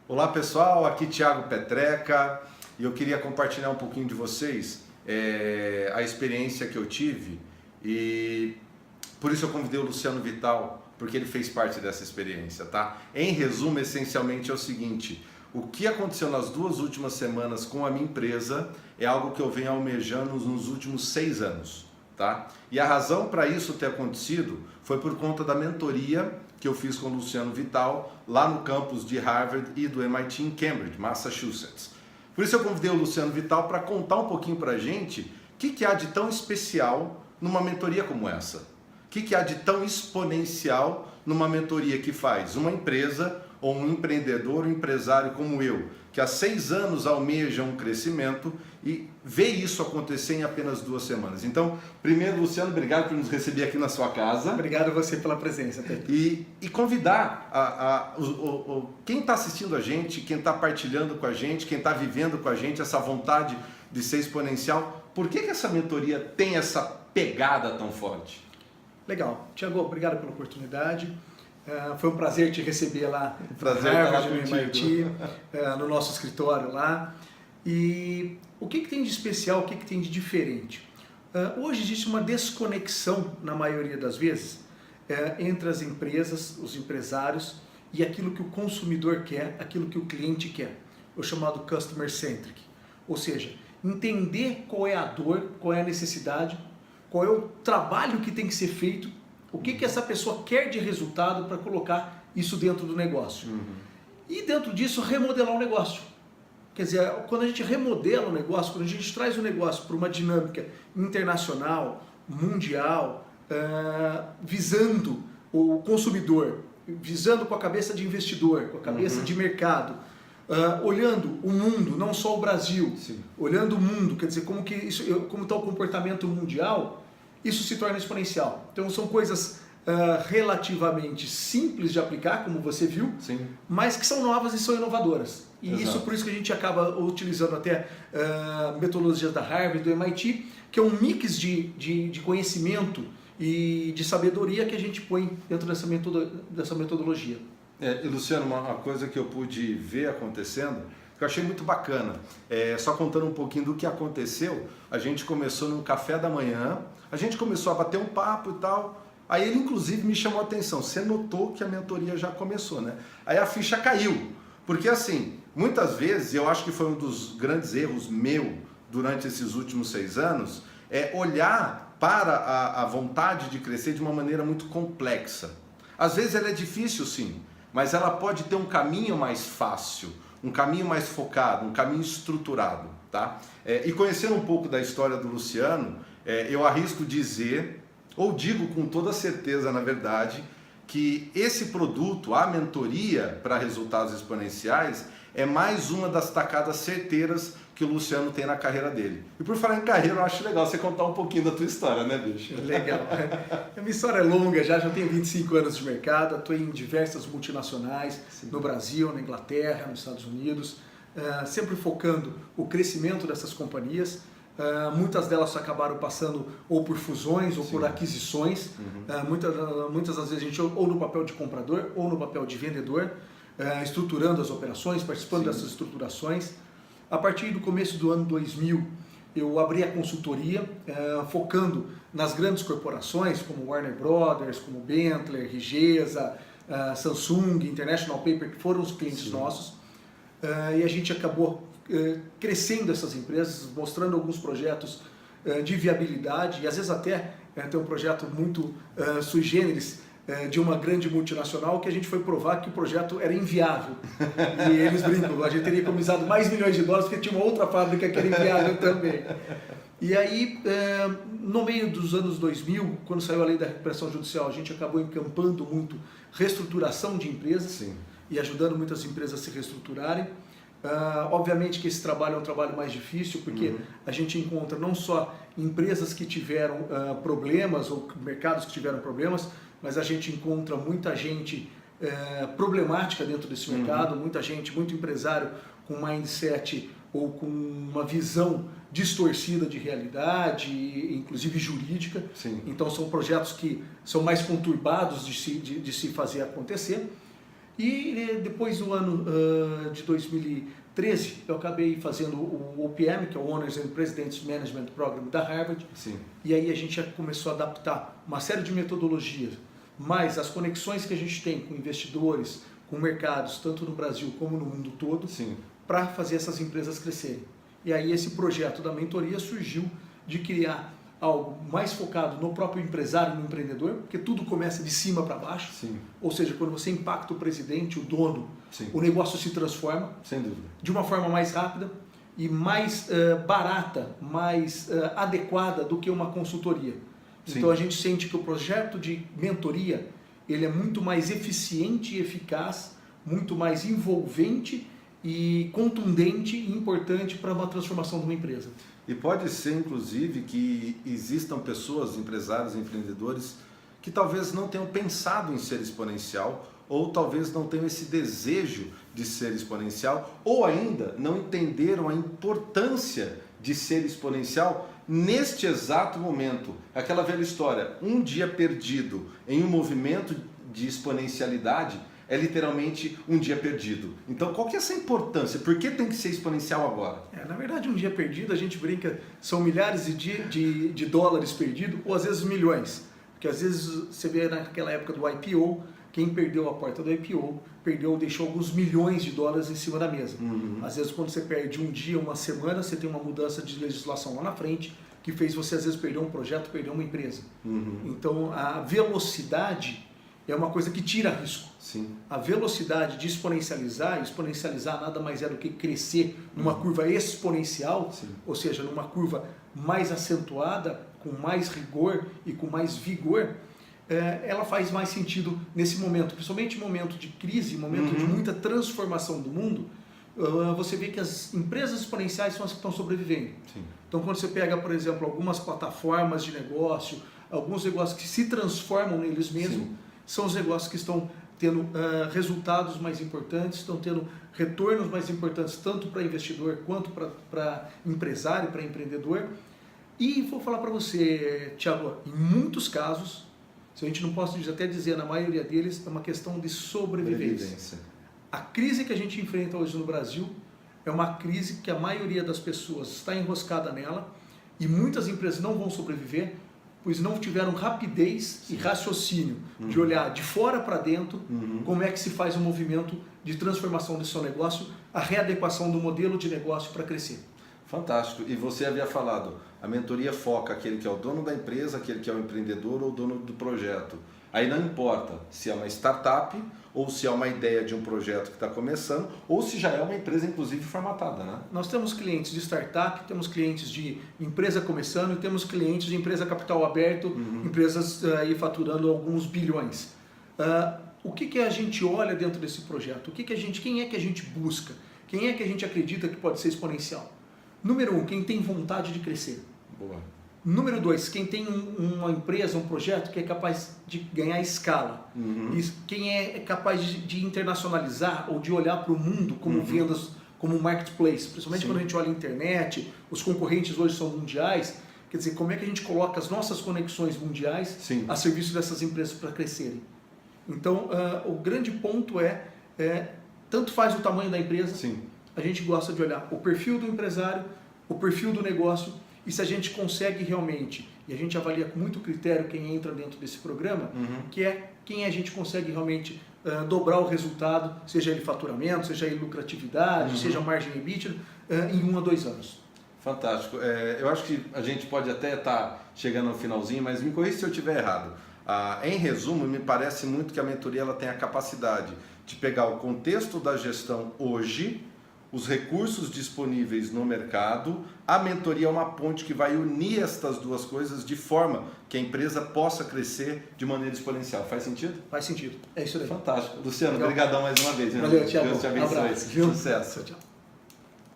Olá pessoal, aqui Thiago Petreca e eu queria compartilhar um pouquinho de vocês a experiência que eu tive e por isso eu convidei o Luciano Vital, porque ele fez parte dessa experiência, tá? Em resumo, essencialmente é o seguinte: o que aconteceu nas 2 últimas semanas com a minha empresa é algo que eu venho almejando nos últimos 6 anos, tá? E a razão para isso ter acontecido foi por conta da mentoria que eu fiz com o Luciano Vital lá no campus de Harvard e do MIT em Cambridge, Massachusetts. Por isso eu convidei o Luciano Vital para contar um pouquinho para a gente o que há de tão especial numa mentoria como essa. O que há de tão exponencial numa mentoria que faz uma empresa ou um empreendedor, um empresário como eu, que há 6 anos almeja um crescimento e vê isso acontecer em apenas 2 semanas. Então, primeiro, Luciano, obrigado por nos receber aqui na sua casa. Obrigado a você pela presença, Pedro. E convidar quem está assistindo a gente, quem está partilhando com a gente, quem está vivendo com a gente essa vontade de ser exponencial. Por que essa mentoria tem essa pegada tão forte? Legal. Tiago, obrigado pela oportunidade. Foi um prazer te receber lá no Harvard, no MIT, no nosso escritório lá. E o que tem de especial, o que tem de diferente? Hoje existe uma desconexão, na maioria das vezes, entre as empresas, os empresários e aquilo que o consumidor quer, aquilo que o cliente quer, o chamado Customer Centric. Ou seja, entender qual é a dor, qual é a necessidade, qual é o trabalho que tem que ser feito, o que essa pessoa quer de resultado para colocar isso dentro do negócio. E dentro disso, remodelar o negócio. Quer dizer, quando a gente remodela o negócio, quando a gente traz o negócio para uma dinâmica internacional, mundial, visando o consumidor, visando com a cabeça de investidor, com a cabeça de mercado, olhando o mundo, não só o Brasil, Sim. olhando o mundo, quer dizer, como está o comportamento mundial, isso se torna exponencial. Então são coisas relativamente simples de aplicar, como você viu, Sim. mas que são novas e são inovadoras. E Exato. isso por isso que a gente acaba utilizando até metodologias da Harvard, do MIT, que é um mix de conhecimento e de sabedoria que a gente põe dentro dessa metodologia. E Luciano, uma coisa que eu pude ver acontecendo, que eu achei muito bacana, só contando um pouquinho do que aconteceu, a gente começou no café da manhã, a gente começou a bater um papo e tal, aí ele inclusive me chamou a atenção, você notou que a mentoria já começou, né? Aí a ficha caiu, porque assim, muitas vezes, eu acho que foi um dos grandes erros meu durante esses últimos 6 anos, é olhar para a vontade de crescer de uma maneira muito complexa. Às vezes ela é difícil sim, mas ela pode ter um caminho mais fácil, um caminho mais focado, um caminho estruturado, tá? E conhecendo um pouco da história do Luciano, eu arrisco dizer, ou digo com toda certeza, na verdade, que esse produto, a mentoria para resultados exponenciais, é mais uma das tacadas certeiras que o Luciano tem na carreira dele. E por falar em carreira, eu acho legal você contar um pouquinho da tua história, né, bicho? Legal. A minha história é longa, já tenho 25 anos de mercado, atuei em diversas multinacionais, Sim. no Brasil, na Inglaterra, nos Estados Unidos, sempre focando o crescimento dessas companhias. Muitas delas acabaram passando ou por fusões ou Sim. por aquisições. Muitas das vezes a gente ou no papel de comprador ou no papel de vendedor, estruturando as operações, participando Sim. dessas estruturações. A partir do começo do ano 2000, eu abri a consultoria, focando nas grandes corporações, como Warner Brothers, como Bentley, Rigesa, Samsung, International Paper, que foram os clientes Sim. nossos. E a gente acabou crescendo essas empresas, mostrando alguns projetos de viabilidade, e às vezes até tem um projeto muito sui generis, de uma grande multinacional, que a gente foi provar que o projeto era inviável. E eles brincam, a gente teria economizado mais milhões de dólares porque tinha uma outra fábrica que era inviável também. E aí, no meio dos anos 2000, quando saiu a lei da recuperação judicial, a gente acabou encampando muito reestruturação de empresas Sim. e ajudando muitas empresas a se reestruturarem. Obviamente que esse trabalho é um trabalho mais difícil, porque a gente encontra não só empresas que tiveram problemas ou mercados que tiveram problemas, mas a gente encontra muita gente problemática dentro desse mercado, muita gente, muito empresário com mindset ou com uma visão distorcida de realidade, inclusive jurídica. Sim. Então são projetos que são mais conturbados de se fazer acontecer. E depois do ano de 2013, eu acabei fazendo o OPM, que é o Owners and Presidents Management Program da Harvard. Sim. E aí a gente já começou a adaptar uma série de metodologias, mas as conexões que a gente tem com investidores, com mercados, tanto no Brasil como no mundo todo, para fazer essas empresas crescerem. E aí esse projeto da mentoria surgiu de criar algo mais focado no próprio empresário, no empreendedor, porque tudo começa de cima para baixo. Sim. Ou seja, quando você impacta o presidente, o dono, Sim. o negócio se transforma. Sem dúvida. De uma forma mais rápida e mais barata, mais adequada do que uma consultoria. Sim. Então a gente sente que o projeto de mentoria ele é muito mais eficiente e eficaz, muito mais envolvente e contundente e importante para uma transformação de uma empresa. E pode ser, inclusive, que existam pessoas, empresários, empreendedores, que talvez não tenham pensado em ser exponencial, ou talvez não tenham esse desejo de ser exponencial, ou ainda não entenderam a importância de ser exponencial neste exato momento. Aquela velha história, um dia perdido em um movimento de exponencialidade é literalmente um dia perdido. Então, qual que é essa importância? Por que tem que ser exponencial agora? Na verdade, um dia perdido, a gente brinca, são milhares de dólares perdidos, ou às vezes milhões. Porque às vezes você vê naquela época do IPO, quem perdeu a porta do IPO, deixou alguns milhões de dólares em cima da mesa. Às vezes quando você perde um dia, uma semana, você tem uma mudança de legislação lá na frente, que fez você às vezes perder um projeto, perder uma empresa. Então a velocidade é uma coisa que tira risco. Sim. A velocidade de exponencializar nada mais é do que crescer numa curva exponencial, ou seja, numa curva mais acentuada, com mais rigor e com mais vigor, ela faz mais sentido nesse momento, principalmente momento de crise, momento de muita transformação do mundo. Você vê que as empresas exponenciais são as que estão sobrevivendo. Sim. Então, quando você pega, por exemplo, algumas plataformas de negócio, alguns negócios que se transformam neles mesmos, são os negócios que estão tendo resultados mais importantes, estão tendo retornos mais importantes, tanto para investidor quanto para empresário, para empreendedor. E vou falar para você, Thiago, em muitos casos, se a gente não pode até dizer, na maioria deles, é uma questão de sobrevivência. A crise que a gente enfrenta hoje no Brasil é uma crise que a maioria das pessoas está enroscada nela e muitas empresas não vão sobreviver, pois não tiveram rapidez e raciocínio de olhar de fora para dentro como é que se faz um movimento de transformação do seu negócio, a readequação do modelo de negócio para crescer. Fantástico. E você havia falado, a mentoria foca aquele que é o dono da empresa, aquele que é o empreendedor ou o dono do projeto. Aí não importa se é uma startup ou se é uma ideia de um projeto que está começando ou se já é uma empresa, inclusive, formatada, né? Nós temos clientes de startup, temos clientes de empresa começando e temos clientes de empresa capital aberto, empresas aí faturando alguns bilhões. O que a gente olha dentro desse projeto? Quem é que a gente busca? Quem é que a gente acredita que pode ser exponencial? Número 1, quem tem vontade de crescer. Boa. Número 2, quem tem uma empresa, um projeto que é capaz de ganhar escala. Quem é capaz de internacionalizar ou de olhar para o mundo como vendas, como marketplace. Principalmente quando a gente olha a internet, os concorrentes hoje são mundiais. Quer dizer, como é que a gente coloca as nossas conexões mundiais a serviço dessas empresas para crescerem. Então, o grande ponto tanto faz o tamanho da empresa, a gente gosta de olhar o perfil do empresário, o perfil do negócio, e se a gente consegue realmente, e a gente avalia com muito critério quem entra dentro desse programa, que é quem a gente consegue realmente dobrar o resultado, seja ele faturamento, seja ele lucratividade, seja margem EBITDA, em 1 a 2 anos. Fantástico. Eu acho que a gente pode até estar chegando no finalzinho, mas me corrija se eu estiver errado. Em resumo, me parece muito que a mentoria ela tem a capacidade de pegar o contexto da gestão hoje, os recursos disponíveis no mercado. A mentoria é uma ponte que vai unir estas duas coisas de forma que a empresa possa crescer de maneira exponencial. Faz sentido? Faz sentido. É isso aí. Fantástico. Luciano, obrigadão mais uma vez. Valeu, Thiago. Deus te abençoe. Um abraço. Sucesso. Tchau.